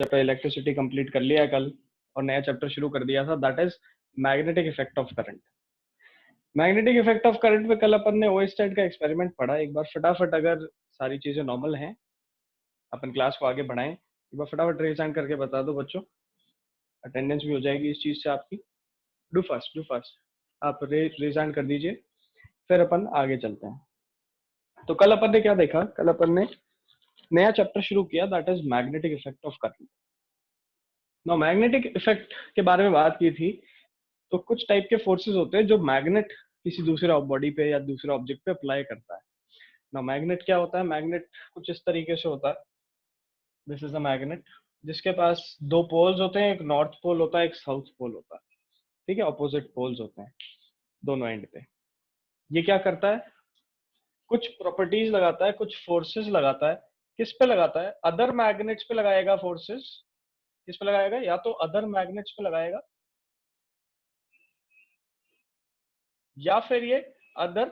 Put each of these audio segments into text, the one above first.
Chapter electricity complete कर लिया है कल और नया चैप्टर शुरू कर दिया था, that is magnetic effect of current. Magnetic effect of current में कल अपन ने ओएस्टेड का एक्सपेरिमेंट पढ़ा। एक बार फटाफट, अगर सारी चीजें नॉर्मल हैं, अपन क्लास को आगे बढ़ाएं। एक बार फटाफट रिवाइंड करके बता दो बच्चों, अटेंडेंस भी हो जाएगी इस चीज से आपकी। डू फास्ट आप रिवाइंड कर दीजिए, फिर अपन आगे चलते हैं। तो कल अपन ने क्या देखा? कल अपन ने नया चैप्टर शुरू किया, that is magnetic effect of current. No, magnetic effect के बारे में बात की थी। तो कुछ टाइप के फोर्सेस होते हैं जो मैग्नेट किसी दूसरे बॉडी पे या दूसरे ऑब्जेक्ट पे अप्लाई करता है ना। मैग्नेट क्या होता है? मैग्नेट कुछ इस तरीके से होता है, दिस इज अ मैग्नेट, जिसके पास दो पोल्स होते हैं, एक नॉर्थ पोल होता है, एक साउथ पोल होता है। ठीक है, ऑपोजिट पोल्स होते हैं दोनों एंड पे। ये क्या करता है? कुछ प्रॉपर्टीज लगाता है, कुछ फोर्सेस लगाता है। किस पे लगाता है? अदर मैग्नेट्स पे लगाएगा फोर्सेस। किस पे लगाएगा? या तो अदर मैग्नेट्स पे लगाएगा, या फिर ये अदर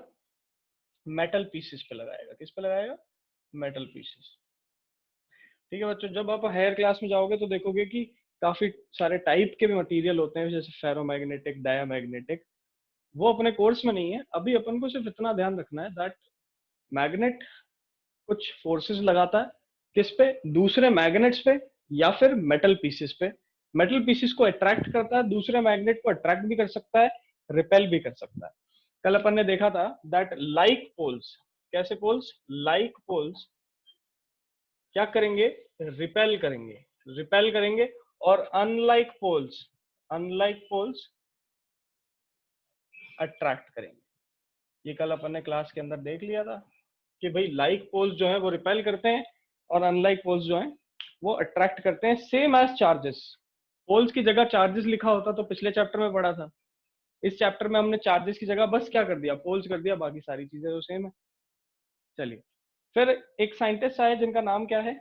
मेटल पीसेस पे लगाएगा। किस पे लगाएगा? Metal pieces. ठीक है बच्चों, जब आप हायर क्लास में जाओगे तो देखोगे कि काफी सारे टाइप के भी मटेरियल होते हैं, जैसे फेरोमैग्नेटिक, डायामैग्नेटिक। वो अपने कोर्स में नहीं है। अभी अपन को सिर्फ इतना ध्यान रखना है दैट मैग्नेट कुछ फोर्सेस लगाता है। किस पे? दूसरे मैग्नेट्स पे या फिर मेटल पीसेस पे। मेटल पीसेस को अट्रैक्ट करता है, दूसरे मैग्नेट को अट्रैक्ट भी कर सकता है, रिपेल भी कर सकता है। कल अपन ने देखा था दैट लाइक पोल्स, कैसे पोल्स? लाइक पोल्स क्या करेंगे? रिपेल करेंगे, रिपेल करेंगे। और unlike poles, unlike poles attract करेंगे। ये कल अपन ने क्लास के अंदर देख लिया था कि भाई लाइक पोल्स जो है वो रिपेल करते हैं और अनलाइक पोल्स जो है वो अट्रैक्ट करते हैं। सेम एज चार्जेस, पोल्स की जगह चार्जेस लिखा होता तो पिछले चैप्टर में पढ़ा था। इस चैप्टर में हमने चार्जेस की जगह बस क्या कर दिया? पोल्स कर दिया, बाकी सारी चीजें तो सेम है। चलिए, फिर एक साइंटिस्ट आए जिनका नाम क्या है?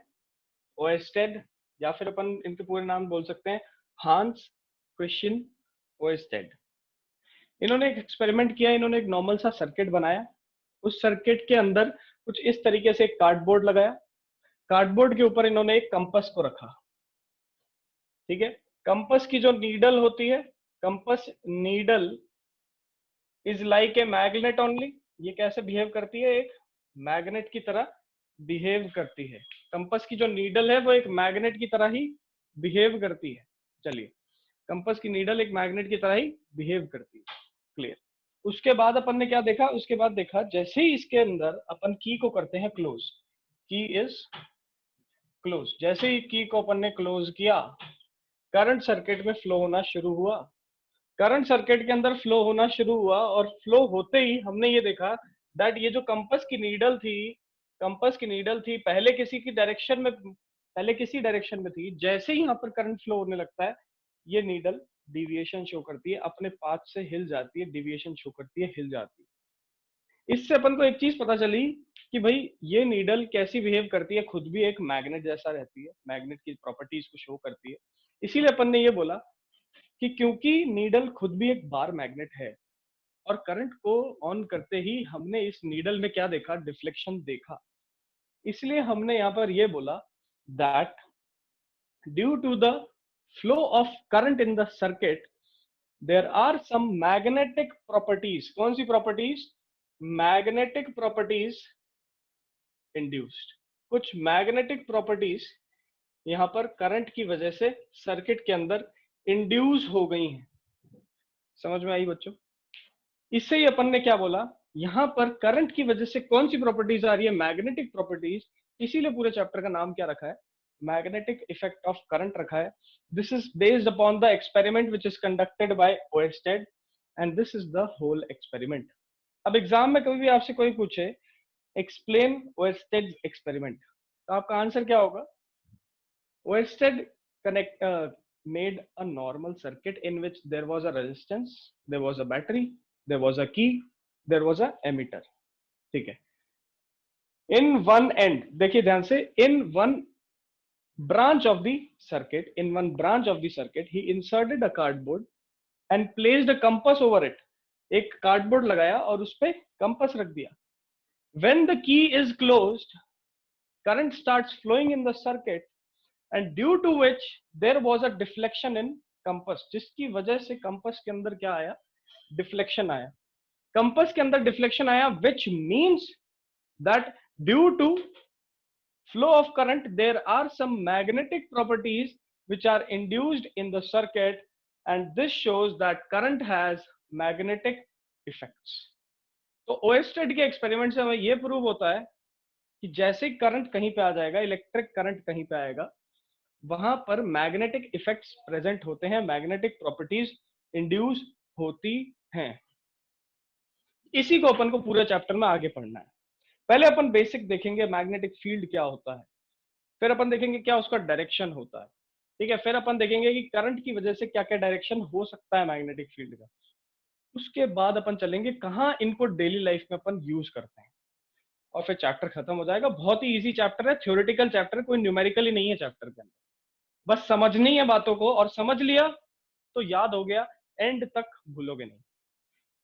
ओएस्टेड, या फिर अपन इनके पूरे नाम बोल सकते हैं हांस क्रिश्चियन ओएस्टेड। इन्होंने एक एक्सपेरिमेंट किया। इन्होंने एक नॉर्मल सा सर्किट बनाया। उस सर्किट के अंदर कुछ इस तरीके से एक कार्डबोर्ड लगाया। कार्डबोर्ड के ऊपर इन्होंने एक कंपास को रखा। ठीक है, कंपास की जो नीडल होती है, compass needle is like a magnet only. ये कैसे बिहेव करती है? एक मैग्नेट की तरह बिहेव करती है। कंपास की जो नीडल है वो एक मैग्नेट की तरह ही बिहेव करती है। चलिए, कंपास की नीडल एक मैग्नेट की तरह ही बिहेव करती है। क्लियर? उसके बाद अपन ने क्या देखा? उसके बाद देखा जैसे ही इसके अंदर अपन की को करते हैं क्लोज, की इज क्लोज, जैसे ही की को अपन ने क्लोज किया, करंट सर्किट में फ्लो होना शुरू हुआ। करंट सर्किट के अंदर फ्लो होना शुरू हुआ और फ्लो होते ही हमने ये देखा दैट ये जो कंपास की नीडल थी, कंपास की नीडल थी, पहले किसी डायरेक्शन में थी। जैसे ही यहाँ पर करंट फ्लो होने लगता है, ये नीडल डिविएशन शो करती है, अपने पाथ से हिल जाती है, डिविएशन शो करती है, हिल जाती है। इससे अपन को एक चीज पता चली कि भाई ये नीडल कैसी बिहेव करती है, खुद भी एक मैग्नेट जैसा रहती है, मैग्नेट की प्रॉपर्टीज को शो करती है। इसीलिए अपन ने ये बोला कि क्योंकि नीडल खुद भी एक बार मैग्नेट है और करंट को ऑन करते ही हमने इस नीडल में क्या देखा? डिफ्लेक्शन देखा। इसलिए हमने यहाँ पर ये बोला that due to the flow of current in the circuit there are some magnetic properties. कौन सी प्रॉपर्टीज? Magnetic properties induced. कुछ मैग्नेटिक प्रॉपर्टीज यहाँ पर करंट की वजह से सर्किट के अंदर इंड्यूस हो गई हैं। समझ में आई बच्चों? इससे ही अपन ने क्या बोला, यहां पर करंट की वजह से कौन सी प्रॉपर्टीज आ रही है? Magnetic properties. इसीलिए पूरे चैप्टर का नाम क्या रखा है? मैग्नेटिक इफेक्ट ऑफ करंट रखा है। This is based upon the experiment which is conducted by Oersted and this is the whole experiment. अब एग्जाम में कभी भी आपसे कोई पूछे एक्सप्लेन ओएस्टेड एक्सपेरिमेंट, तो आपका आंसर क्या होगा? ओएस्टेड connect made a normal circuit in which there was a resistance, there was a battery, there was a key, there was a emitter. ठीक है, in one end, देखिए ध्यान से, in one branch of the circuit, in one branch of the circuit he inserted a cardboard and placed a compass over it. एक cardboard लगाया और उस पे कंपास रख दिया। when the key is closed, current starts flowing in the circuit and due to which there was a deflection in compass, जिसकी वजह से कंपस के अंदर क्या आया, डिफ्लेक्शन आया। कंपस के अंदर डिफ्लेक्शन आया, which means that due to flow of current there are some magnetic properties which are induced in the circuit, and this shows that current has magnetic effects. तो ओएस्टेड के एक्सपेरिमेंट से हमें यह prove होता है कि जैसे करंट कहीं पे आ जाएगा, इलेक्ट्रिक करंट कहीं पे आएगा, वहां पर मैग्नेटिक इफेक्ट्स प्रेजेंट होते हैं, मैग्नेटिक प्रॉपर्टीज इंड्यूस होती हैं। इसी को अपन को पूरे चैप्टर में आगे पढ़ना है। पहले अपन बेसिक देखेंगे मैग्नेटिक फील्ड क्या होता है, फिर अपन देखेंगे क्या उसका डायरेक्शन होता है, ठीक है, फिर अपन देखेंगे कि करंट की वजह से क्या क्या डायरेक्शन हो सकता है मैग्नेटिक फील्ड का। उसके बाद अपन चलेंगे कहाँ इनको डेली लाइफ में अपन यूज करते हैं, और फिर चैप्टर खत्म हो जाएगा। बहुत ही इजी चैप्टर है, थ्योरेटिकल चैप्टर, कोई न्यूमेरिकल ही नहीं है चैप्टर के अंदर, बस समझनी है बातों को, और समझ लिया तो याद हो गया, एंड तक भूलोगे नहीं।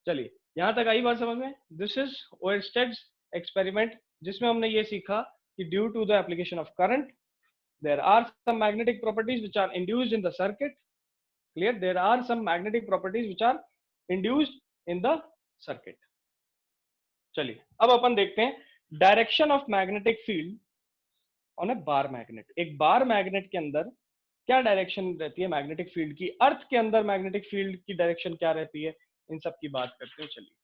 चलिए यहां तक आई बात समझ में। दिस इज ओएरस्टेड्स एक्सपेरिमेंट, जिसमें हमने ये सीखा कि due to the application of current there are some magnetic properties which are induced in the circuit. Clear? There are some magnetic properties which are induced in the circuit. चलिए अब अपन देखते हैं direction of magnetic field on A bar magnet. एक bar magnet के अंदर क्या direction रहती है मैग्नेटिक फील्ड की, अर्थ के अंदर मैग्नेटिक फील्ड की डायरेक्शन क्या रहती है, इन सब की बात करते हैं। चलिए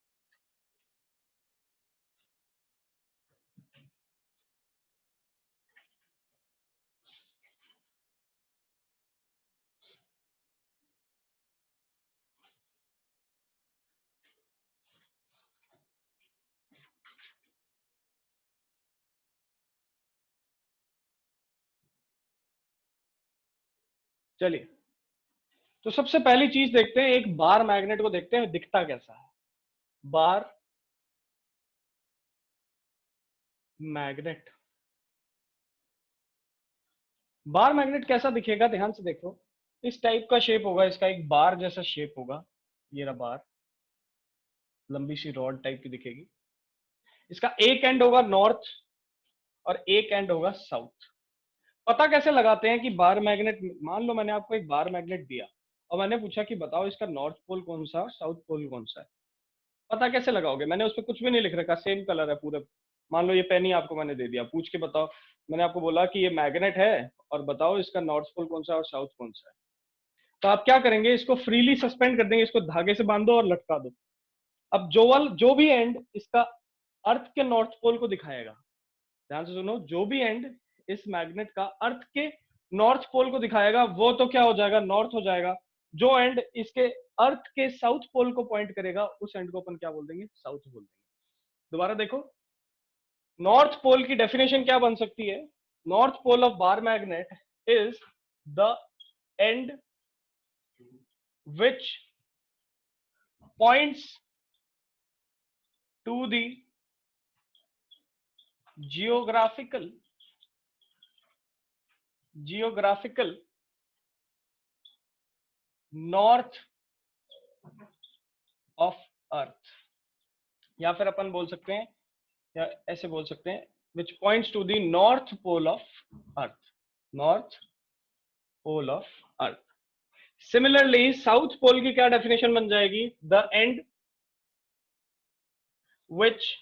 चलिए तो सबसे पहली चीज देखते हैं, एक बार मैग्नेट को देखते हैं दिखता कैसा है। बार मैग्नेट, बार मैग्नेट कैसा दिखेगा, ध्यान से देखो। इस टाइप का शेप होगा, इसका एक बार जैसा शेप होगा, ये रहा बार, लंबी सी रॉड टाइप की दिखेगी। इसका एक एंड होगा नॉर्थ और एक एंड होगा साउथ। पता कैसे लगाते हैं कि बार मैग्नेट, मान लो मैंने आपको एक बार मैग्नेट दिया और मैंने पूछा कि बताओ इसका नॉर्थ पोल कौन सा और साउथ पोल कौन सा है, पता कैसे लगाओगे? मैंने उस पर कुछ भी नहीं लिख रखा, सेम कलर है पूरे। मान लो ये पेन ही आपको मैंने दे दिया, पूछ के बताओ, मैंने आपको बोला कि ये मैग्नेट है और बताओ इसका नॉर्थ पोल कौन सा और साउथ कौन सा है। तो आप क्या करेंगे, इसको फ्रीली सस्पेंड कर देंगे, इसको धागे से बांध दो और लटका दो। अब जो भी एंड इसका अर्थ के नॉर्थ पोल को दिखाएगा, ध्यान से सुनो, जो भी एंड इस मैग्नेट का अर्थ के नॉर्थ पोल को दिखाएगा वो तो क्या हो जाएगा, नॉर्थ हो जाएगा। जो एंड इसके अर्थ के साउथ पोल को पॉइंट करेगा उस एंड को अपन क्या बोल देंगे, साउथ बोल देंगे। दोबारा देखो, नॉर्थ पोल की डेफिनेशन क्या बन सकती है, north pole of bar magnet is the end which points to the geographical north of Earth, या फिर अपन बोल सकते हैं, या ऐसे बोल सकते हैं, which points to the north pole of earth, north pole of earth. Similarly south pole की क्या डेफिनेशन बन जाएगी, the end which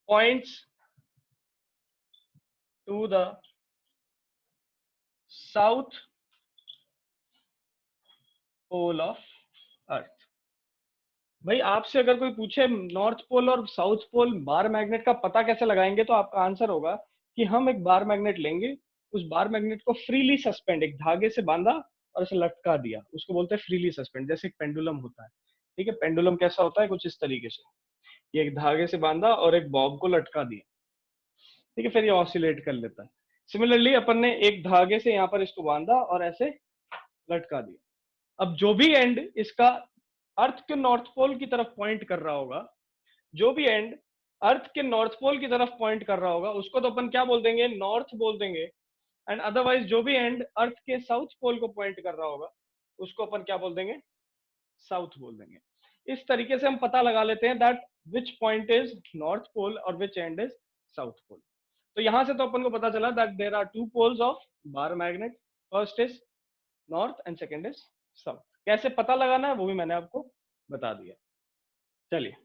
points to the south pole of earth. भाई आपसे अगर कोई पूछे नॉर्थ पोल और साउथ पोल बार मैग्नेट का पता कैसे लगाएंगे, तो आपका आंसर होगा कि हम एक बार मैग्नेट लेंगे, उस बार मैग्नेट को फ्रीली सस्पेंड, एक धागे से बांधा और उसे लटका दिया, उसको बोलते हैं फ्रीली सस्पेंड। जैसे एक पेंडुलम होता है, ठीक है, पेंडुलम कैसा होता है, कुछ इस तरीके से, ये एक धागे से बांधा और एक बॉब को लटका दिया, ठीक है, फिर ये ऑसिलेट कर लेता है। सिमिलरली अपन ने एक धागे से यहाँ पर इसको बांधा और ऐसे लटका दिया। अब जो भी एंड इसका अर्थ के नॉर्थ पोल की तरफ पॉइंट कर रहा होगा, जो भी एंड अर्थ के नॉर्थ पोल की तरफ पॉइंट कर रहा होगा उसको तो अपन क्या बोल देंगे, नॉर्थ बोल देंगे। एंड अदरवाइज जो भी एंड अर्थ के साउथ पोल को पॉइंट कर रहा होगा उसको अपन क्या बोल देंगे, साउथ बोल देंगे। इस तरीके से हम पता लगा लेते हैं that which point is north pole और which end is south pole. तो यहां से तो अपन को पता चला that there are two poles of bar magnet, first is north and second is south. कैसे पता लगाना है वो भी मैंने आपको बता दिया। चलिए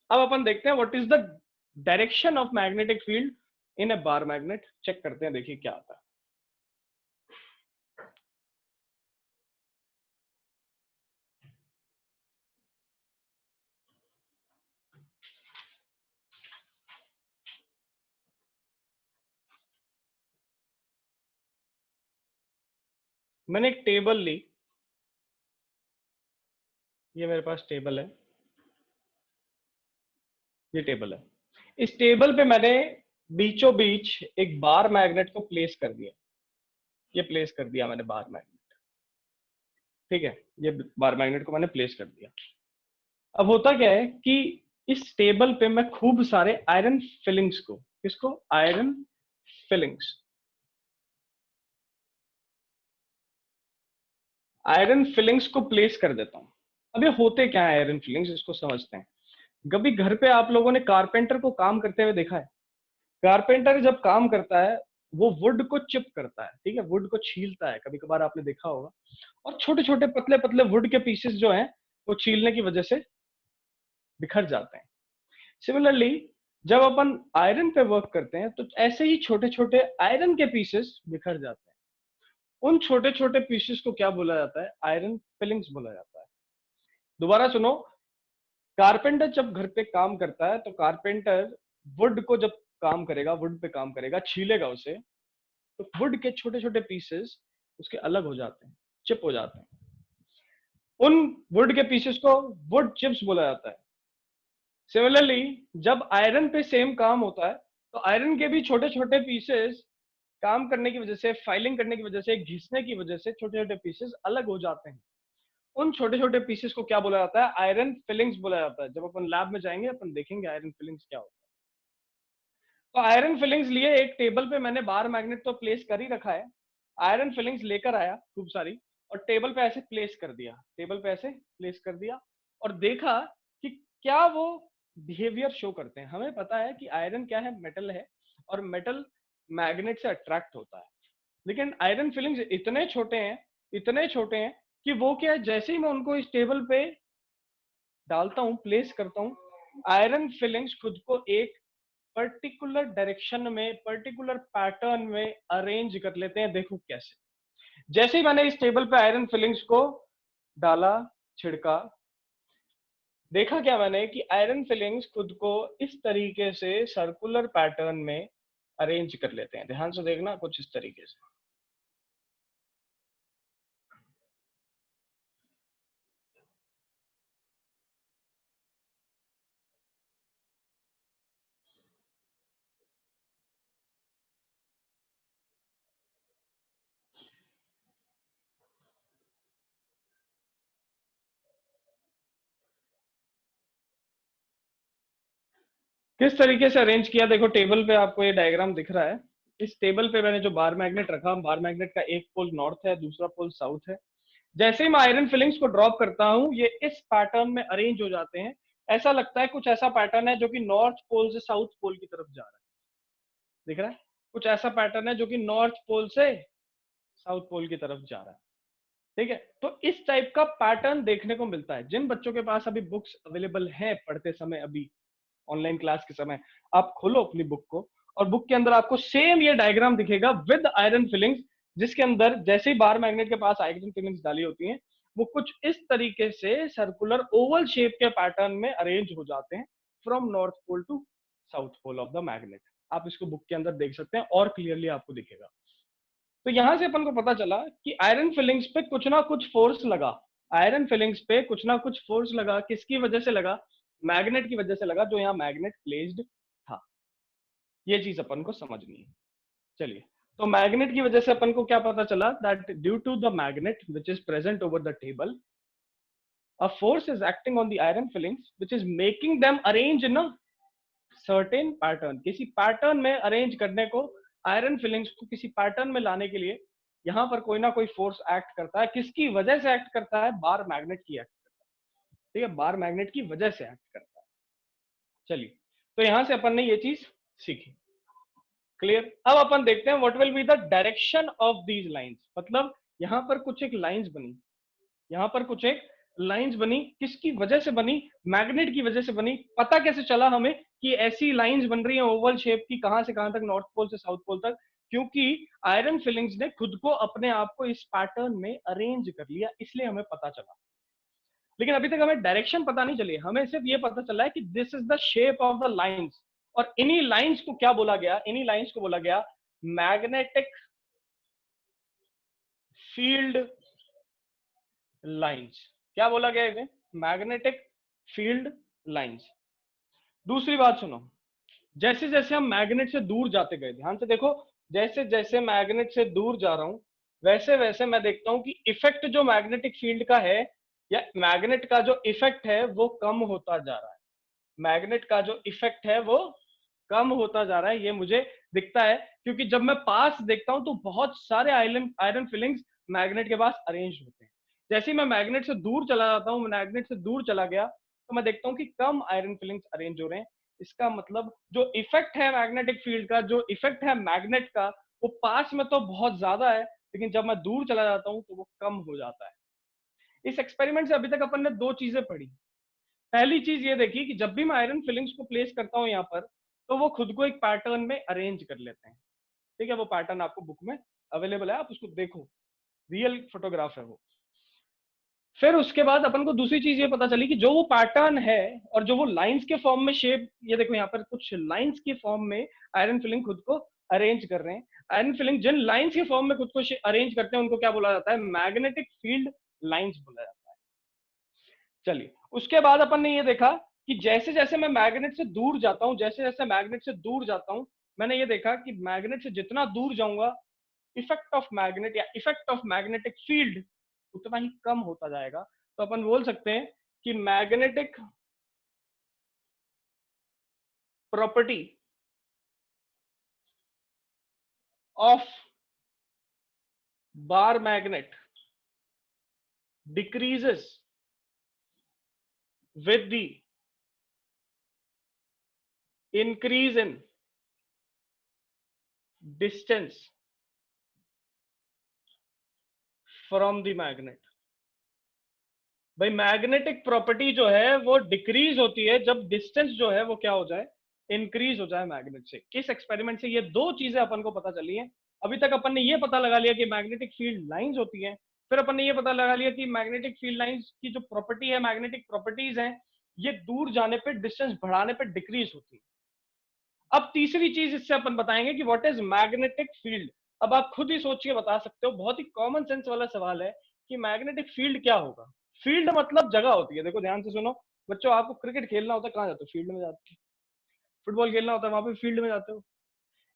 अब अपन देखते हैं what is the direction of magnetic field in a bar magnet. Check करते हैं, देखिए क्या आता है। मैंने एक टेबल ली, ये मेरे पास टेबल है, ये टेबल है। इस टेबल पे मैंने बीचों बीच एक बार मैग्नेट को प्लेस कर दिया, ये प्लेस कर दिया मैंने बार मैग्नेट, ठीक है, ये बार मैग्नेट को मैंने प्लेस कर दिया। अब होता क्या है कि इस टेबल पे मैं खूब सारे आयरन फिलिंग्स को, किसको, आयरन फिलिंग्स, आयरन फिलिंग्स को प्लेस कर देता हूं। अब ये होते क्या है आयरन फिलिंग्स, इसको समझते हैं। कभी घर पे आप लोगों ने कारपेंटर को काम करते हुए देखा है? कारपेंटर जब काम करता है वो वुड को चिप करता है, ठीक है, वुड को छीलता है, कभी कभार आपने देखा होगा। और छोटे छोटे पतले पतले वुड के पीसेस जो हैं वो छीलने की वजह से बिखर जाते हैं। सिमिलरली जब अपन आयरन पे वर्क करते हैं तो ऐसे ही छोटे छोटे आयरन के पीसेस बिखर जाते हैं। उन छोटे छोटे पीसेस को क्या बोला जाता है? आयरन फिलिंग्स बोला जाता है। दोबारा सुनो, कारपेंटर जब घर पे काम करता है तो कारपेंटर वुड को जब काम करेगा, वुड पे काम करेगा, छीलेगा उसे, तो वुड के छोटे छोटे पीसेस उसके अलग हो जाते हैं, चिप हो जाते हैं। उन वुड के पीसेस को वुड चिप्स बोला जाता है। सिमिलरली जब आयरन पे सेम काम होता है तो आयरन के भी छोटे छोटे पीसेस काम करने की वजह से, फाइलिंग करने की वजह से, घिसने की वजह से छोटे छोटे पीसेस अलग हो जाते हैं। उन छोटे छोटे पीसेस को क्या बोला जाता है? आयरन फिलिंग्स बोला जाता है। जब अपन लैब में जाएंगे अपन देखेंगे आयरन फिलिंग्स क्या होता है। तो आयरन फिलिंग्स लिए एक टेबल पे मैंने बार मैग्नेट तो प्लेस कर ही रखा है, आयरन फिलिंग्स लेकर आया खूब सारी और टेबल पे ऐसे प्लेस कर दिया, टेबल पे ऐसे प्लेस कर दिया और देखा कि क्या वो बिहेवियर शो करते हैं। हमें पता है कि आयरन क्या है, मेटल है, और मेटल मैग्नेट से अट्रैक्ट होता है। लेकिन आयरन फिलिंग्स इतने छोटे हैं, इतने छोटे हैं कि वो क्या है, जैसे ही मैं उनको इस टेबल पे डालता हूँ, प्लेस करता हूँ, आयरन फिलिंग्स खुद को एक पर्टिकुलर डायरेक्शन में, पर्टिकुलर पैटर्न में अरेंज कर लेते हैं। देखो कैसे, जैसे ही मैंने इस टेबल पे आयरन फिलिंग्स को डाला, छिड़का, देखा क्या मैंने कि आयरन फिलिंग्स खुद को इस तरीके से सर्कुलर पैटर्न में अरेंज कर लेते हैं। ध्यान से देखना, कुछ इस तरीके से। किस तरीके से अरेंज किया, देखो टेबल पे आपको ये डायग्राम दिख रहा है। इस टेबल पे मैंने जो बार मैग्नेट रखा, बार मैग्नेट का एक पोल नॉर्थ है, दूसरा पोल साउथ है। जैसे ही मैं आयरन फिलिंग्स को ड्रॉप करता हूं ये इस पैटर्न में अरेंज हो जाते हैं। ऐसा लगता है कुछ ऐसा पैटर्न है जो कि नॉर्थ पोल से साउथ पोल की तरफ जा रहा है। दिख रहा है? कुछ ऐसा पैटर्न है जो कि नॉर्थ पोल से साउथ पोल की तरफ जा रहा है। ठीक है, तो इस टाइप का पैटर्न देखने को मिलता है। जिन बच्चों के पास अभी बुक्स अवेलेबल है पढ़ते समय, अभी ऑनलाइन क्लास के समय, आप खोलो अपनी बुक को और बुक के अंदर आपको सेम ये डायग्राम दिखेगा विद आयरन फिलिंग्स, जिसके अंदर जैसे ही बार मैग्नेट के पास आयरन फिलिंग्स डाली होती हैं वो कुछ इस तरीके से सर्कुलर ओवल शेप के पैटर्न में अरेंज हो जाते हैं from north pole to south pole of the magnet. आप इसको बुक के अंदर देख सकते हैं और क्लियरली आपको दिखेगा। तो यहां से अपन को पता चला कि आयरन फिलिंग्स पे कुछ ना कुछ फोर्स लगा, आयरन फिलिंग्स पे कुछ ना कुछ फोर्स लगा। किसकी वजह से लगा? मैग्नेट की वजह से लगा, जो यहाँ मैग्नेट प्लेस्ड था। ये चीज अपन को समझनी है। चलिए, तो मैग्नेट की वजह से अपन को क्या पता चला? That due to the magnet which is present over the table, a force is acting on the iron fillings which is making them arrange in a certain pattern। किसी पैटर्न में अरेंज करने को, आयरन फिलिंग्स को किसी pattern में लाने के लिए यहां पर कोई ना कोई फोर्स एक्ट करता है। किसकी वजह से एक्ट करता है? बार मैग्नेट की एक्ट करता है। ठीक है, बार मैग्नेट की वजह से एक्ट करता है। चलिए, तो यहां से अपन ने ये चीज सीखी। क्लियर। अब अपन देखते हैं what will be the direction of these lines. मतलब यहां पर कुछ एक लाइंस बनी, यहां पर कुछ एक लाइंस बनी, किसकी वजह से बनी? मैग्नेट की वजह से बनी। पता कैसे चला हमें कि ऐसी लाइंस बन रही है ओवल शेप की, कहां से कहां तक? नॉर्थ पोल से साउथ पोल तक। क्योंकि आयरन फिलिंग्स ने खुद को अपने आप को इस पैटर्न में अरेंज कर लिया, इसलिए हमें पता चला। लेकिन अभी तक हमें डायरेक्शन पता नहीं चली, हमें सिर्फ ये पता चला है कि this is the shape of the lines. और इन्हीं लाइंस को क्या बोला गया? इन्हीं लाइंस को बोला गया मैग्नेटिक फील्ड लाइंस। क्या बोला गया इन्हें? Magnetic field lines. दूसरी बात सुनो, जैसे जैसे हम मैग्नेट से दूर जाते गए, ध्यान से देखो, जैसे जैसे मैग्नेट से दूर जा रहा हूं वैसे वैसे मैं देखता हूं कि इफेक्ट जो मैग्नेटिक फील्ड का है या मैग्नेट का जो इफेक्ट है वो कम होता जा रहा है। मैग्नेट का जो इफेक्ट है वो कम होता जा रहा है, ये मुझे दिखता है। क्योंकि जब मैं पास देखता हूं तो बहुत सारे आयरन आयरन फिलिंग्स मैग्नेट के पास अरेंज होते हैं। जैसे ही मैं मैग्नेट से दूर चला जाता हूं, मैग्नेट से दूर चला गया, तो मैं देखता हूं कि कम आयरन फिलिंग्स अरेंज हो रहे हैं। इसका मतलब जो इफेक्ट है मैग्नेटिक फील्ड का, जो इफेक्ट है मैग्नेट का, वो पास में तो बहुत ज्यादा है, लेकिन जब मैं दूर चला जाता हूं तो वो कम हो जाता है। इस एक्सपेरिमेंट से अभी तक अपन ने दो चीजें पढ़ी। पहली चीज ये देखी कि जब भी मैं आयरन फिलिंग्स को प्लेस करता हूं यहाँ पर, तो वो खुद को एक पैटर्न में अरेंज कर लेते हैं। ठीक है, वो पैटर्न आपको बुक में अवेलेबल है, आप उसको देखो, रियल फोटोग्राफ है वो। फिर उसके बाद अपन को दूसरी चीज ये पता चली कि जो वो पैटर्न है और जो वो लाइंस के फॉर्म में शेप, ये देखो यहाँ पर कुछ लाइंस के फॉर्म में आयरन फिलिंग खुद को अरेंज कर रहे हैं। आयरन फिलिंग जिन लाइंस के फॉर्म में खुद को अरेंज करते हैं उनको क्या बोला जाता है? मैग्नेटिक फील्ड लाइंस बोला जाता है। चलिए, उसके बाद अपन ने ये देखा कि जैसे जैसे मैं मैग्नेट से दूर जाता हूं, जैसे जैसे मैग्नेट से दूर जाता हूं, मैंने ये देखा कि मैग्नेट से जितना दूर जाऊंगा, इफेक्ट ऑफ मैग्नेट या इफेक्ट ऑफ मैग्नेटिक फील्ड उतना ही कम होता जाएगा। तो अपन बोल सकते हैं कि magnetic property of bar magnet decreases with the increase in distance from the magnet. भाई मैग्नेटिक प्रॉपर्टी जो है वो डिक्रीज होती है जब डिस्टेंस जो है वो क्या हो जाए? इंक्रीज हो जाए मैग्नेट से। किस एक्सपेरिमेंट से? ये दो चीजें अपन को पता चली हैं। अभी तक अपन ने ये पता लगा लिया कि मैग्नेटिक फील्ड लाइंस होती हैं, फिर अपन ने ये पता लगा लिया कि मैग्नेटिक फील्ड लाइंस की जो प्रॉपर्टी है, मैग्नेटिक प्रॉपर्टीज हैं, ये दूर जाने पर, डिस्टेंस बढ़ाने पर डिक्रीज होती है। अब तीसरी चीज इससे अपन बताएंगे कि व्हाट इज मैग्नेटिक फील्ड। अब आप खुद ही सोच के बता सकते हो, बहुत ही कॉमन सेंस वाला सवाल है कि मैग्नेटिक फील्ड क्या होगा। फील्ड मतलब जगह होती है। देखो ध्यान से सुनो बच्चों, आपको क्रिकेट खेलना होता है कहाँ जाते हो? फील्ड में जाते हो। फुटबॉल खेलना होता है वहां पे फील्ड में जाते हो।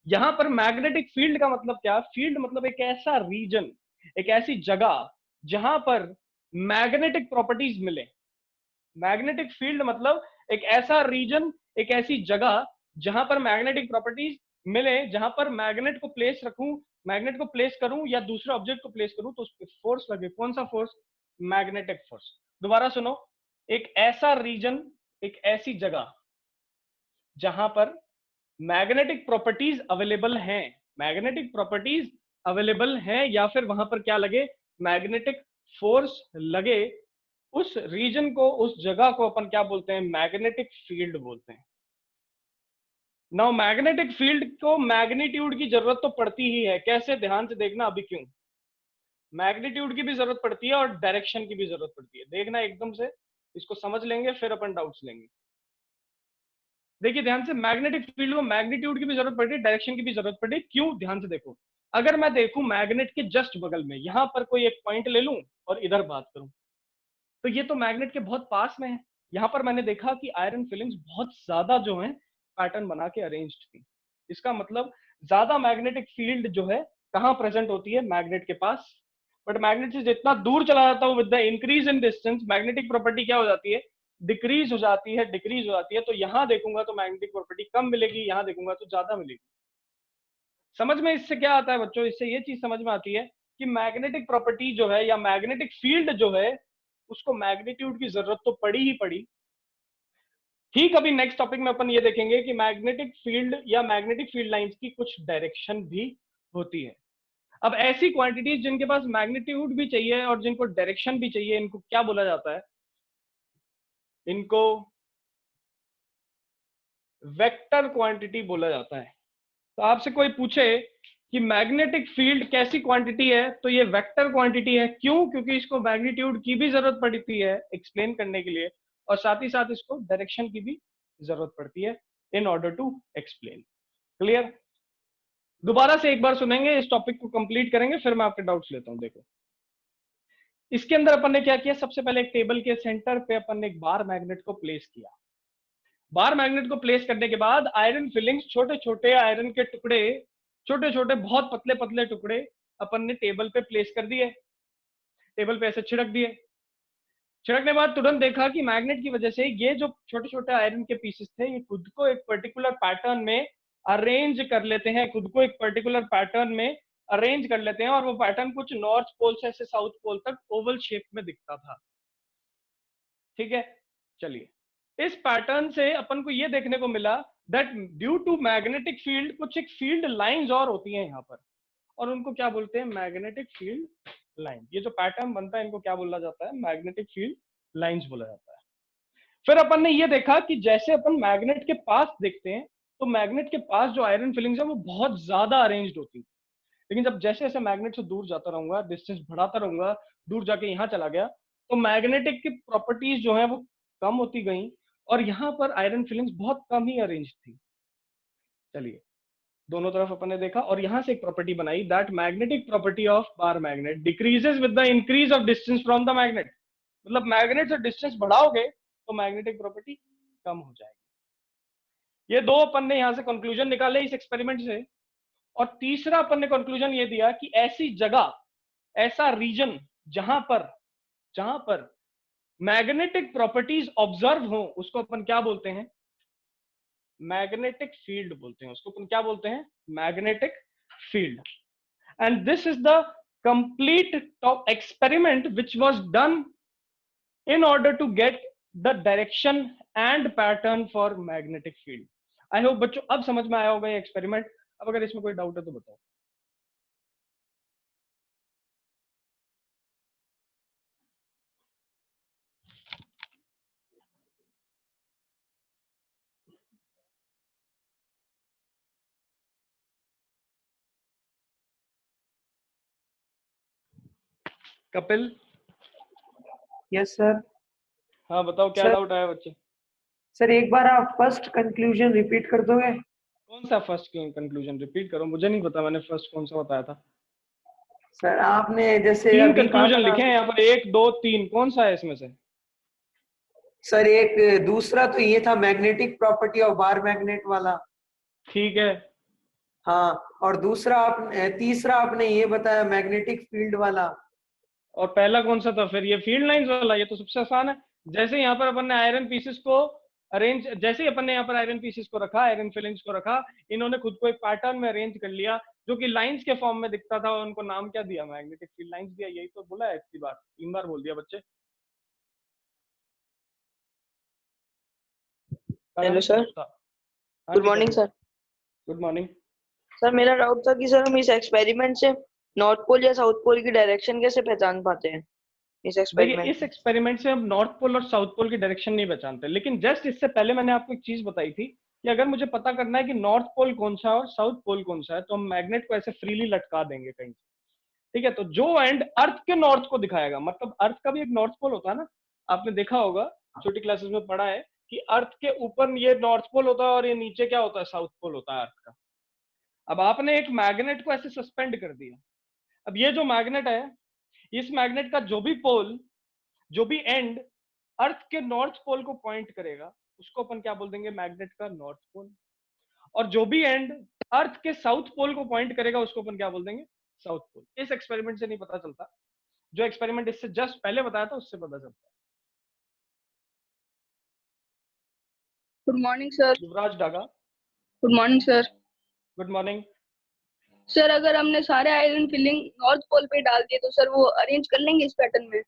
यहाँ पर मैग्नेटिक फील्ड का मतलब क्या? फील्ड मतलब एक ऐसा रीजन, एक ऐसी जगह जहां पर मैग्नेटिक प्रॉपर्टीज मिले। मैग्नेटिक फील्ड मतलब एक ऐसा रीजन, एक ऐसी जगह जहां पर मैग्नेटिक प्रॉपर्टीज मिले, जहां पर मैग्नेट को प्लेस रखूं, मैग्नेट को प्लेस करूं या दूसरे ऑब्जेक्ट को प्लेस करूं तो उस पर फोर्स लगे। कौन सा फोर्स? Magnetic force. दोबारा सुनो, एक ऐसा रीजन, एक ऐसी जगह जहां पर मैग्नेटिक प्रॉपर्टीज अवेलेबल हैं, मैग्नेटिक प्रॉपर्टीज अवेलेबल हैं या फिर वहां पर क्या लगे? मैग्नेटिक फोर्स लगे। उस रीजन को, उस जगह को अपन क्या बोलते हैं? मैग्नेटिक फील्ड बोलते हैं। नाउ मैग्नेटिक फील्ड को मैग्नीट्यूड की जरूरत तो पड़ती ही है। कैसे? ध्यान से देखना अभी क्यों। मैग्नीट्यूड की भी जरूरत पड़ती है और डायरेक्शन की भी जरूरत पड़ती है। देखना एकदम से, इसको समझ लेंगे फिर अपन डाउट्स लेंगे। देखिए ध्यान से, मैग्नेटिक फील्ड को मैग्नीट्यूड की भी जरूरत पड़ती है, डायरेक्शन की भी जरूरत पड़ती है। क्यों? ध्यान से देखो, अगर मैं देखूं मैग्नेट के जस्ट बगल में, यहां पर कोई एक पॉइंट ले लूं और इधर बात करूं, तो ये तो मैग्नेट के बहुत पास में है। यहां पर मैंने देखा कि आयरन फिलिंग्स बहुत ज्यादा जो है पैटर्न बना के अरेंज्ड थी। इसका मतलब ज्यादा मैग्नेटिक फील्ड जो है कहां प्रेजेंट होती है? मैग्नेट के पास। बट मैग्नेट से जितना दूर चला जाता हूं, with the increase in distance, magnetic property क्या हो जाती है? डिक्रीज हो जाती है, डिक्रीज हो जाती है। तो यहां देखूंगा तो मैग्नेटिक प्रॉपर्टी कम मिलेगी, यहां देखूंगा तो ज्यादा मिलेगी। समझ में इससे क्या आता है बच्चों? इससे ये चीज समझ में आती है कि मैग्नेटिक प्रॉपर्टी जो है या मैग्नेटिक फील्ड जो है, उसको मैग्नीट्यूड की जरूरत तो पड़ी ही पड़ी, ठीक, अभी नेक्स्ट टॉपिक में अपन ये देखेंगे कि मैग्नेटिक फील्ड या मैग्नेटिक फील्ड लाइंस की कुछ डायरेक्शन भी होती है। अब ऐसी क्वांटिटीज जिनके पास मैग्नीट्यूड भी चाहिए और जिनको डायरेक्शन भी चाहिए, इनको क्या बोला जाता है? इनको वेक्टर क्वांटिटी बोला जाता है। तो आपसे कोई पूछे कि मैग्नेटिक फील्ड कैसी क्वांटिटी है, तो ये वेक्टर क्वांटिटी है। क्यों? क्योंकि इसको मैग्नीट्यूड की भी जरूरत पड़ती है एक्सप्लेन करने के लिए, और साथ ही साथ इसको डायरेक्शन की भी जरूरत पड़ती है in order to explain. Clear? दोबारा से एक बार सुनेंगे, इस टॉपिक को कंप्लीट करेंगे, फिर मैं आपके डाउट्स लेता हूं। देखो, इसके अंदर अपन ने क्या किया, सबसे पहले एक टेबल के सेंटर पे अपन ने एक बार मैग्नेट को प्लेस किया। बार मैग्नेट को प्लेस करने के बाद आयरन फिलिंग्स, छोटे छोटे आयरन के टुकड़े, छोटे छोटे बहुत पतले पतले टुकड़े अपन ने टेबल पे प्लेस कर दिए। टेबल पे ऐसे छिड़क दिए। छिड़कने के बाद तुरंत देखा कि मैग्नेट की वजह से ये जो छोटे छोटे आयरन के पीसेस थे, ये खुद को एक पर्टिकुलर पैटर्न में अरेंज कर लेते हैं, खुद को एक पर्टिकुलर पैटर्न में अरेंज कर लेते हैं, और वो पैटर्न कुछ नॉर्थ पोल से साउथ पोल तक ओवल शेप में दिखता था। ठीक है, चलिए, इस पैटर्न से अपन को ये देखने को मिला that due to magnetic field कुछ एक फील्ड लाइंस और होती हैं यहाँ पर, और उनको क्या बोलते हैं? Magnetic field line. ये जो पैटर्न बनता है इनको क्या बोला जाता है? मैग्नेटिक फील्ड लाइंस बोला जाता है। फिर अपन ने ये देखा कि जैसे अपन मैग्नेट के पास देखते हैं, तो मैग्नेट के पास जो आयरन फिलिंग्स है वो बहुत ज्यादा अरेंज्ड होती है, लेकिन जब जैसे जैसे मैग्नेट से दूर जाता रहूंगा, डिस्टेंस बढ़ाता रहूंगा, दूर जाके यहाँ चला गया, तो मैग्नेटिक की प्रॉपर्टीज जो है वो कम होती गई, और यहाँ पर आयरन फिलिंग्स बहुत कम ही अरेंज थी। चलिए, दोनों तरफ अपन ने देखा, और यहां से एक प्रॉपर्टी बनाई that magnetic property of bar magnet decreases with the increase of distance from the magnet. मतलब मैग्नेट से डिस्टेंस बढ़ाओगे तो मैग्नेटिक प्रॉपर्टी कम हो जाएगी। ये दो अपन ने यहां से कंक्लूजन निकाले इस एक्सपेरिमेंट से। और तीसरा अपन ने कंक्लूजन ये दिया कि ऐसी जगह, ऐसा रीजन जहां पर मैग्नेटिक प्रॉपर्टीज ऑब्जर्व हो, उसको अपन क्या बोलते हैं? मैग्नेटिक फील्ड बोलते हैं। उसको अपन क्या बोलते हैं? Magnetic field. And this is the complete experiment which was done in order to get the direction and pattern for magnetic field. I hope बच्चों अब समझ में आया होगा ये एक्सपेरिमेंट। अब अगर इसमें कोई डाउट है तो बताओ। कपिल? Yes sir. हाँ बताओ, क्या डाउट आया बच्चे? सर एक बार आप फर्स्ट कंक्लूजन रिपीट कर दोगे? कौन सा फर्स्ट कंक्लूजन रिपीट करो? मुझे नहीं पता, मैंने फर्स्ट कौन सा बताया था। सर आपने जैसे तीन अभी कंक्लूजन लिखे हैं यहाँ पर, 1 2 3, कौन सा है इसमें से? सर एक दूसरा तो ये था magnetic property of bar magnet वाला। ठीक है। हाँ, और दूसरा तीसरा आपने ये बताया मैग्नेटिक फील्ड वाला। और पहला कौन सा था फिर? ये फील्ड लाइंस वाला। ये तो सबसे आसान है। जैसे यहाँ पर अपन ने आयरन पीसेस को अरेंज, जैसे ही अपन ने यहाँ पर आयरन पीसेस को रखा, आयरन फिलिंग्स को रखा, इन्होंने खुद को एक पैटर्न में अरेंज कर लिया जो कि लाइंस के फॉर्म में दिखता था, और उनको नाम क्या दिया? मैग्नेटिक फील्ड लाइंस दिया। यही तो बोला है, इतनी बार, 3 बार बोल दिया बच्चे। Hello sir, good morning sir. Good morning sir, मेरा डाउट था कि सर हम इस एक्सपेरिमेंट से नॉर्थ पोल या साउथ पोल की डायरेक्शन कैसे पहचान पाते हैं इस एक्सपेरिमेंट? इस एक्सपेरिमेंट से हम नॉर्थ पोल और साउथ पोल की डायरेक्शन नहीं पहचानते, लेकिन जस्ट इससे पहले मैंने आपको एक चीज बताई थी कि अगर मुझे पता करना है कि नॉर्थ पोल कौन सा है और साउथ पोल कौन सा है, तो हम मैग्नेट को ऐसे फ्रीली लटका देंगे कहीं से। ठीक है, तो जो एंड अर्थ के नॉर्थ को दिखाएगा, मतलब अर्थ का भी एक नॉर्थ पोल होता है ना, आपने देखा होगा, छोटी क्लासेस में पढ़ा है कि अर्थ के ऊपर ये नॉर्थ पोल होता है और ये नीचे क्या होता है? साउथ पोल होता है अर्थ का। अब आपने एक मैग्नेट को ऐसे सस्पेंड कर दिया। अब ये जो मैग्नेट है, इस मैग्नेट का जो भी पोल, जो भी एंड अर्थ के नॉर्थ पोल को पॉइंट करेगा, उसको अपन क्या बोल देंगे? मैग्नेट का नॉर्थ पोल। और जो भी एंड अर्थ के साउथ पोल को पॉइंट करेगा, उसको अपन क्या बोल देंगे? South pole. इस एक्सपेरिमेंट से नहीं पता चलता, जो एक्सपेरिमेंट इससे जस्ट पहले बताया था उससे पता चलता है। Good morning sir. Yuvraj Daga? Good morning sir. Good morning sir, अगर हमने सारे आयरन फिलिंग नॉर्थ पोल पे डाल दिए तो सर वो अरेंज कर लेंगे इस पैटर्न में?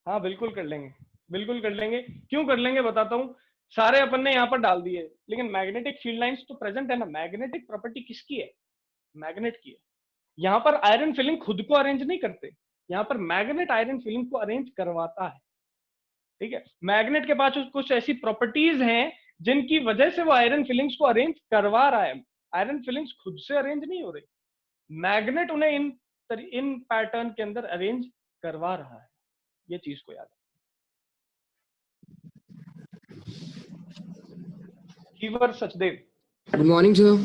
हाँ बिल्कुल कर लेंगे, बिल्कुल कर लेंगे। क्यों कर लेंगे बताता हूँ। सारे अपन ने यहाँ पर डाल दिए, लेकिन मैग्नेटिक फील्ड लाइंस तो प्रेजेंट है ना। मैग्नेटिक प्रॉपर्टी किसकी है? मैग्नेट की है। यहाँ पर आयरन फिलिंग खुद को अरेंज नहीं करते, यहाँ पर मैग्नेट आयरन फिलिंग को अरेंज करवाता है। ठीक है, मैग्नेट के पास कुछ ऐसी प्रॉपर्टीज हैं जिनकी वजह से वो आयरन फिलिंग्स को अरेंज करवा रहा है। आयरन फिलिंग्स खुद से अरेंज नहीं हो रही, मैग्नेट उन्हें इन पैटर्न के अंदर अरेंज करवा रहा है। ये चीज को याद है। Keyword Sachdev. Good morning sir.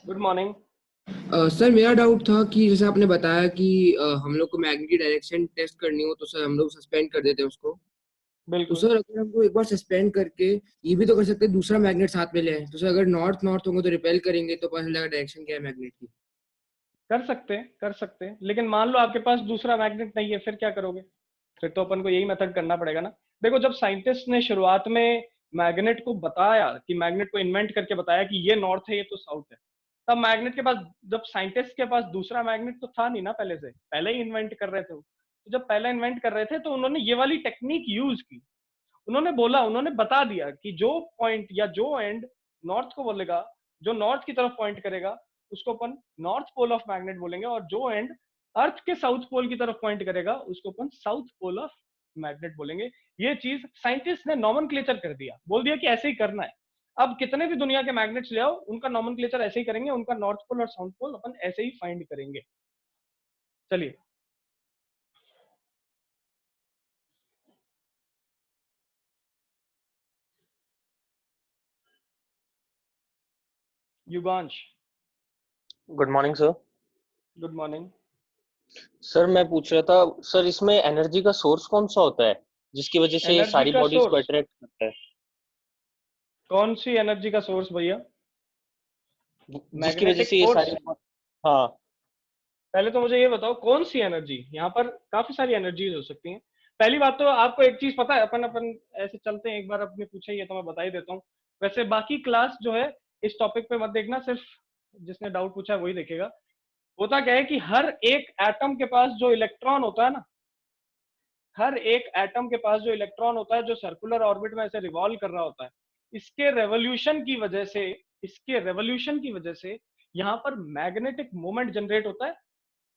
Good morning. Sir मेरा डाउट था कि जैसे आपने बताया कि हम लोग को मैग्नेटिक डायरेक्शन टेस्ट करनी हो तो सर हम लोग सस्पेंड कर देते हैं उसको। तो बिल्कुल। सर अगर हमको एक बार सस्पेंड करके ये भी तो कर सकते हैं दूसरा मैग्नेट साथ में ले आए, तो सर अगर नॉर्थ होंगे तो रिपेल करेंगे तो पता चलेगा डायरेक्शन क्या है मैग्नेट की। कर सकते हैं, लेकिन मान लो आपके पास दूसरा मैग्नेट नहीं है, फिर क्या करोगे? फिर तो अपन को यही मेथड करना पड़ेगा ना। देखो, जब साइंटिस्ट ने शुरुआत में मैग्नेट को बताया, कि मैग्नेट को इन्वेंट करके बताया कि ये नॉर्थ है ये तो साउथ है, तब मैग्नेट के पास, जब साइंटिस्ट के पास दूसरा मैग्नेट तो था नहीं ना, पहले ही इन्वेंट कर रहे थे। तो जब पहले इन्वेंट कर रहे थे तो उन्होंने ये वाली टेक्निक यूज की। उन्होंने बता दिया कि जो पॉइंट या जो एंड नॉर्थ को बोलेगा, जो नॉर्थ की तरफ पॉइंट करेगा, उसको अपन नॉर्थ पोल ऑफ मैग्नेट बोलेंगे, और जो एंड अर्थ के साउथ पोल की तरफ पॉइंट करेगा उसको अपन साउथ पोल ऑफ मैग्नेट बोलेंगे। ये चीज साइंटिस्ट ने नॉमेनक्लेचर कर दिया, बोल दिया कि ऐसे ही करना है। अब कितने भी दुनिया के मैग्नेट्स ले आओ, उनका नॉमेनक्लेचर ऐसे ही करेंगे, उनका नॉर्थ पोल और साउथ पोल अपन ऐसे ही फाइंड करेंगे। चलिए, Yugansh. Good morning sir. Good morning. Sir मैं पूछ रहा था सर, इसमें एनर्जी का सोर्स कौन सा होता है जिसकी वजह से एनर्जी सारी का बॉडीज को सोर्स? अट्रैक्ट करता है? कौन सी एनर्जी का सोर्स भैया? जिसकी वजह मैग्नेटिक से ये फोर्स? सारी, हाँ। पहले तो मुझे ये बताओ कौन सी एनर्जी? यहाँ पर काफी सारी एनर्जीज हो सकती हैं। पहली बात तो आपको एक चीज पता है, अपन ऐसे चलते हैं, एक बार आपने पूछा ही है तो मैं बता ही देता हूँ। वैसे बाकी क्लास जो है इस टॉपिक पे मत देखना, सिर्फ जिसने डाउट पूछा है वही देखेगा। होता क्या है कि हर एक एटम के पास जो इलेक्ट्रॉन होता है ना, हर एक एटम के पास जो इलेक्ट्रॉन होता है, जो सर्कुलर ऑर्बिट में ऐसे रिवॉल्व कर रहा होता है, इसके रेवोल्यूशन की वजह से यहाँ पर मैग्नेटिक मोमेंट जनरेट होता है।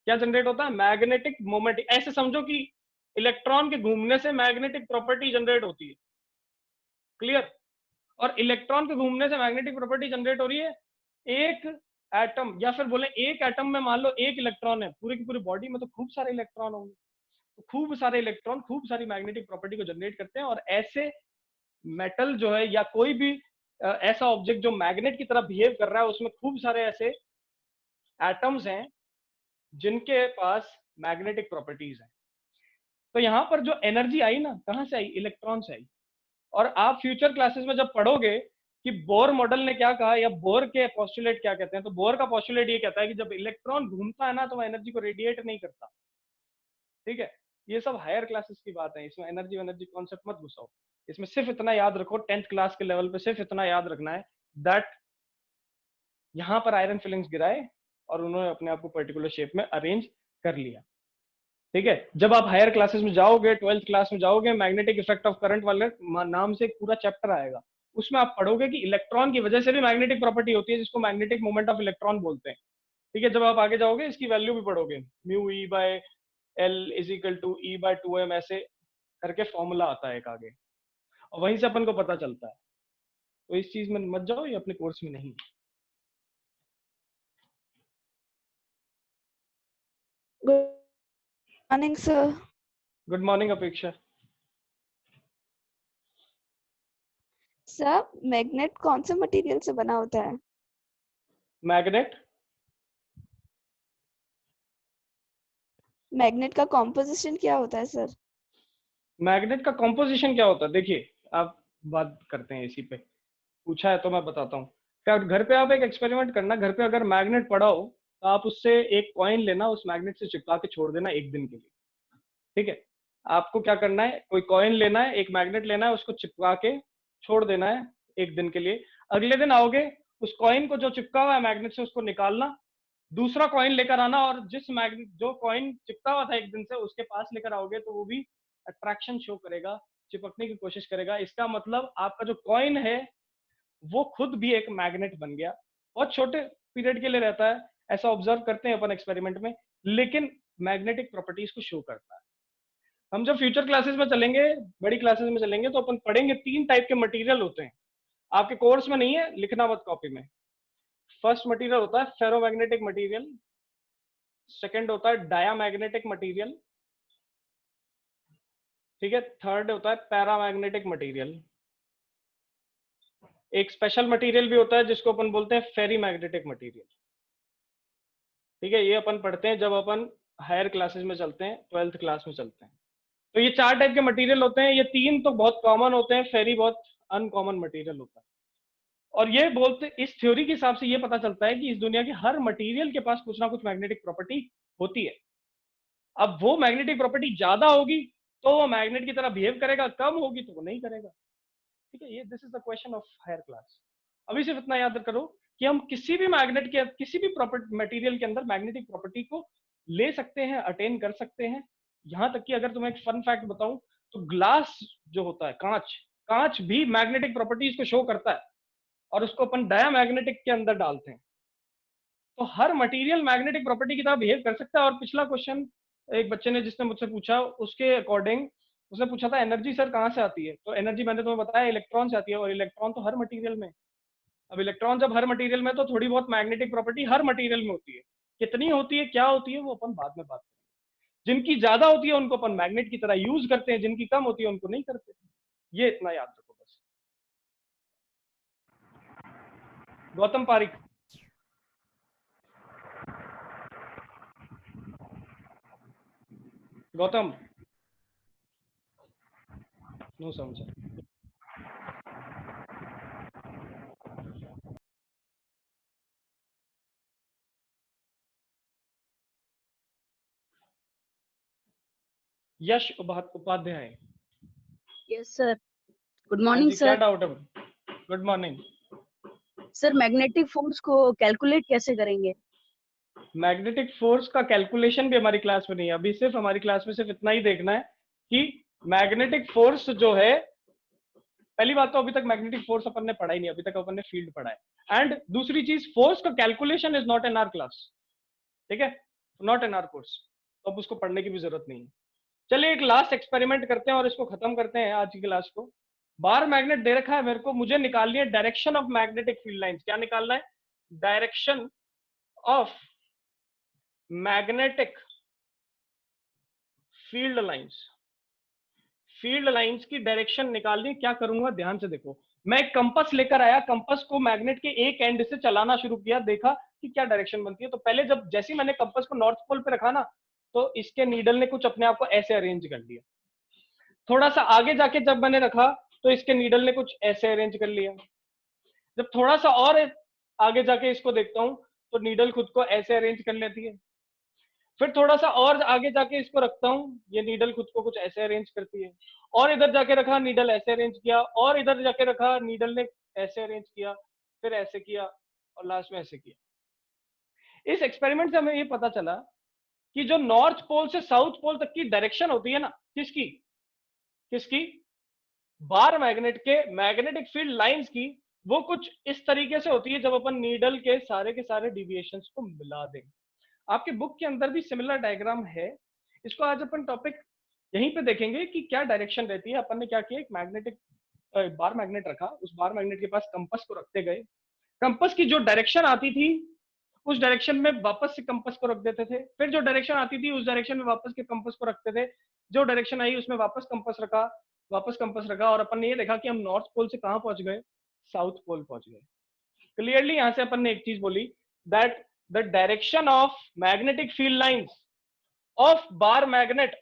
क्या जनरेट होता है? Magnetic moment. ऐसे समझो कि इलेक्ट्रॉन के घूमने से मैग्नेटिक प्रॉपर्टी जनरेट होती है। क्लियर? और इलेक्ट्रॉन के घूमने से मैग्नेटिक प्रॉपर्टी जनरेट हो रही है। एक एटम, या फिर बोले एक एटम में मान लो एक इलेक्ट्रॉन है, पूरी की पूरी बॉडी में तो खूब सारे इलेक्ट्रॉन होंगे, तो खूब सारे इलेक्ट्रॉन खूब सारी मैग्नेटिक प्रॉपर्टी को जनरेट करते हैं। और ऐसे मेटल जो है या कोई भी ऐसा ऑब्जेक्ट जो मैग्नेट की तरह बिहेव कर रहा है, उसमें खूब सारे ऐसे एटम्स हैं जिनके पास मैग्नेटिक प्रॉपर्टीज हैं। तो यहाँ पर जो एनर्जी आई ना, कहाँ से आई? इलेक्ट्रॉन से आई। और आप फ्यूचर क्लासेस में जब पढ़ोगे कि बोर मॉडल ने क्या कहा, या बोर के पोस्टुलेट क्या कहते हैं, तो बोर का पोस्टुलेट ये कहता है कि जब इलेक्ट्रॉन घूमता है ना तो वह एनर्जी को रेडिएट नहीं करता। ठीक है, ये सब हायर क्लासेस की बात है, इसमें एनर्जी कॉन्सेप्ट मत घुसाओ। इसमें सिर्फ इतना याद रखो, 10th क्लास के लेवल पे सिर्फ इतना याद रखना है दैट यहाँ पर आयरन फिलिंग्स गिराए और उन्होंने अपने आप को पर्टिकुलर शेप में अरेंज कर लिया। ठीक है, जब आप हायर क्लासेस में जाओगे, 12th क्लास में जाओगे, मैग्नेटिक इफेक्ट ऑफ करंट वाले नाम से एक पूरा चैप्टर आएगा, उसमें आप पढ़ोगे कि इलेक्ट्रॉन की वजह से भी मैग्नेटिक प्रॉपर्टी होती है, जिसको मैग्नेटिक मोमेंट ऑफ इलेक्ट्रॉन बोलते हैं। ठीक है, जब आप आगे जाओगे इसकी वैल्यू भी पढ़ोगे, mu E by L is equal to E by 2m, ऐसे करके फॉर्मूला आता है एक आगे, और वहीं से अपन को पता चलता है। तो इस चीज में मत जाओ, ये अपने कोर्स में नहीं। Good morning sir. Good morning अपेक्षा। सर मैग्नेट कौन से मटेरियल से बना होता है? मैग्नेट का कॉम्पोजिशन क्या होता है सर? मैग्नेट का कॉम्पोजिशन क्या होता है? देखिए, आप बात करते हैं इसी पे, पूछा है तो मैं बताता हूँ। क्या घर पे आप एक एक्सपेरिमेंट करना, घर पे अगर मैग्नेट पड़ा हो तो आप उससे एक कॉइन लेना, उस मैग्नेट से चिपका के छोड़ देना एक दिन के लिए। ठीक है, आपको क्या करना है, कोई कॉइन लेना है, एक मैग्नेट लेना है, उसको चिपका के छोड़ देना है एक दिन के लिए। अगले दिन आओगे, उस कॉइन को जो चिपका हुआ है मैग्नेट से उसको निकालना, दूसरा कॉइन लेकर आना, और जिस मैग्नेट जो कॉइन चिपका हुआ था एक दिन से उसके पास लेकर आओगे तो वो भी अट्रैक्शन शो करेगा, चिपकने की कोशिश करेगा। इसका मतलब आपका जो कॉइन है वो खुद भी एक मैग्नेट बन गया। बहुत छोटे पीरियड के लिए रहता है, ऐसा ऑब्जर्व करते हैं अपन एक्सपेरिमेंट में, लेकिन मैग्नेटिक प्रॉपर्टीज को शो करता है। हम जब फ्यूचर क्लासेस में चलेंगे, बड़ी क्लासेस में चलेंगे, तो अपन पढ़ेंगे 3 टाइप के मटेरियल होते हैं। आपके कोर्स में नहीं है, लिखना मत कॉपी में। फर्स्ट मटेरियल होता है फेरोमैग्नेटिक मटेरियल, सेकंड होता है डायामैग्नेटिक मटेरियल, ठीक है, थर्ड होता है पैरामैग्नेटिक मटेरियल। एक स्पेशल मटेरियल भी होता है जिसको अपन बोलते हैं फेरी मैग्नेटिक मटेरियल, ठीक है। ये अपन पढ़ते हैं जब अपन हायर क्लासेस में चलते हैं, 12th क्लास में चलते हैं। तो ये 4 टाइप के मटेरियल होते हैं। ये 3 तो बहुत कॉमन होते हैं, फेरी बहुत अनकॉमन मटेरियल होता है। और ये बोलते, इस थ्योरी के हिसाब से ये पता चलता है कि इस दुनिया की हर मटेरियल के पास कुछ ना कुछ मैग्नेटिक प्रॉपर्टी होती है। अब वो मैग्नेटिक प्रॉपर्टी ज्यादा होगी तो वो मैग्नेट की तरह बिहेव करेगा, कम होगी तो वो नहीं करेगा, ठीक है। ये this is the question of higher class. अभी सिर्फ इतना याद करो कि हम किसी भी मैग्नेट के, किसी भी प्रॉपर्टी मटेरियल के अंदर मैग्नेटिक प्रॉपर्टी को ले सकते हैं, अटेन कर सकते हैं। यहां तक कि अगर तुम्हें एक फन फैक्ट बताऊं तो ग्लास जो होता है, कांच भी मैग्नेटिक प्रॉपर्टीज को शो करता है और उसको अपन डायामैग्नेटिक के अंदर डालते हैं। तो हर मटेरियल मैग्नेटिक प्रॉपर्टी की तरह बिहेव कर सकता है। और पिछला क्वेश्चन एक बच्चे ने जिसने मुझसे पूछा, उसके अकॉर्डिंग उसने पूछा था एनर्जी सर कहाँ से आती है, तो एनर्जी मैंने तुम्हें बताया इलेक्ट्रॉन से आती है, और इलेक्ट्रॉन तो हर मटेरियल में। अब इलेक्ट्रॉन जब हर मटेरियल में, तो थोड़ी बहुत मैग्नेटिक प्रॉपर्टी हर मटेरियल में होती है। कितनी होती है, क्या होती है, वो अपन बाद में बात करेंगे। जिनकी ज्यादा होती है उनको अपन मैग्नेट की तरह यूज करते हैं, जिनकी कम होती है उनको नहीं करते। ये इतना याद रखो बस। गौतम पारिक, गौतम नो समझ। यश उपाध्याय, यस सर, गुड हाँ मॉर्निंग जी, क्या सर। डाउट है? Good morning sir magnetic force को कैलकुलेट कैसे करेंगे? मैग्नेटिक फोर्स का कैलकुलेशन भी हमारी क्लास में नहीं है। अभी सिर्फ हमारी क्लास में सिर्फ इतना ही देखना है कि मैग्नेटिक फोर्स जो है, पहली बात तो अभी तक मैग्नेटिक फोर्स अपन ने पढ़ा ही नहीं, अभी तक अपन ने फील्ड पढ़ा है। एंड दूसरी चीज, फोर्स का calculation is not in our class, ठीक है, नॉट इन आवर कोर्स, तो अब उसको पढ़ने की भी जरूरत नहीं है। चलिए एक लास्ट एक्सपेरिमेंट करते हैं और इसको खत्म करते हैं आज की क्लास को। बार मैग्नेट दे रखा है मेरे को, मुझे निकालनी है direction of magnetic field lines. क्या निकालना है? Direction of magnetic field lines. Field lines की डायरेक्शन निकालनी। क्या करूंगा, ध्यान से देखो। मैं एक कंपास लेकर आया, कंपास को मैग्नेट के एक एंड से चलाना शुरू किया, देखा कि क्या डायरेक्शन बनती है। तो पहले जब जैसे मैंने कंपास को नॉर्थ पोल पे रखा ना, तो इसके नीडल ने कुछ अपने आप को ऐसे अरेंज कर लिया। थोड़ा सा आगे जाके जब मैंने रखा तो इसके नीडल ने कुछ ऐसे अरेंज कर लिया। जब थोड़ा सा और आगे जाके इसको देखता हूं तो नीडल खुद को ऐसे अरेंज कर लेती है। फिर थोड़ा सा और आगे जाके इसको रखता हूँ, ये नीडल खुद को कुछ ऐसे अरेंज करती है। और इधर जाके रखा, नीडल ऐसे अरेंज किया, और इधर जाके रखा, नीडल ने ऐसे अरेंज किया, फिर ऐसे किया, और लास्ट में ऐसे किया। इस एक्सपेरिमेंट से हमें ये पता चला कि जो नॉर्थ पोल से साउथ पोल तक की डायरेक्शन होती है ना, किसकी किसकी बार मैग्नेट के मैग्नेटिक फील्ड लाइंस की, वो कुछ इस तरीके से होती है जब अपन नीडल के सारे डिविएशंस को मिला दें। आपके बुक के अंदर भी सिमिलर डायग्राम है। इसको आज अपन टॉपिक यहीं पे देखेंगे कि क्या डायरेक्शन रहती है। अपन ने क्या किया, एक मैग्नेटिक बार मैग्नेट रखा, उस बार मैग्नेट के पास कंपास को रखते गए। कंपास की जो डायरेक्शन आती थी उस डायरेक्शन में वापस से कंपास को रख देते थे, फिर जो डायरेक्शन आती थी उस डायरेक्शन में वापस के कंपास को रखते थे, जो डायरेक्शन आई उसमें वापस कंपास रखा, वापस कंपास रखा, और अपन ने ये देखा कि हम नॉर्थ पोल से कहां पहुंच गए, साउथ पोल पहुंच गए। क्लियरली यहां से अपन ने एक चीज बोली, that the direction of magnetic field lines of bar magnet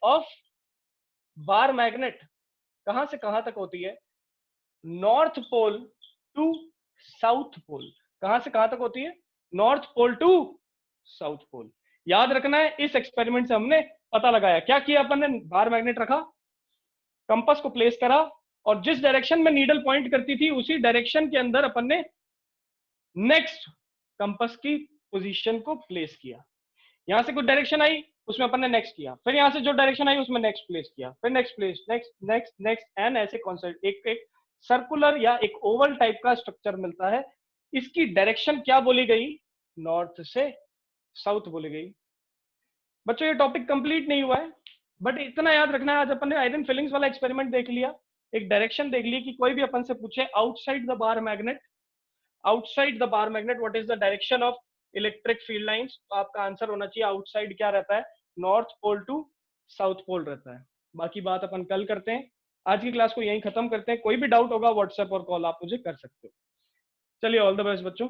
कहां से कहां तक होती है, north pole to south pole. कहां से कहां तक होती है, north pole to south pole. याद रखना है, इस एक्सपेरिमेंट से हमने पता लगाया। क्या किया अपन ने, बार मैग्नेट रखा, कंपास को प्लेस करा, और जिस डायरेक्शन में नीडल पॉइंट करती थी उसी डायरेक्शन के अंदर अपन ने नेक्स्ट कंपास की पोजीशन को प्लेस किया। यहां से कुछ डायरेक्शन आई, उसमें अपन ने नेक्स्ट किया, फिर यहाँ से जो डायरेक्शन आई उसमें नेक्स्ट प्लेस किया, फिर next place, next next next and ऐसे कॉन्सेप्ट एक एक सर्कुलर या एक ओवल टाइप का स्ट्रक्चर मिलता है। इसकी डायरेक्शन क्या बोली गई, नॉर्थ से साउथ बोली गई। बच्चों ये टॉपिक कंप्लीट नहीं हुआ है, बट इतना याद रखना है, आज अपन ने आयरन फिलिंग्स वाला एक्सपेरिमेंट देख लिया, एक डायरेक्शन देख ली कि कोई भी अपन से पूछे outside the bar magnet, outside the bar magnet what is the direction of electric field lines, तो आपका आंसर होना चाहिए आउटसाइड क्या रहता है, north pole to south pole रहता है। बाकी बात अपन कल करते हैं, आज की क्लास को यहीं खत्म करते हैं। कोई भी डाउट होगा व्हाट्सएप और कॉल आप मुझे कर सकते हो। चलिए ऑल द बेस्ट बच्चों।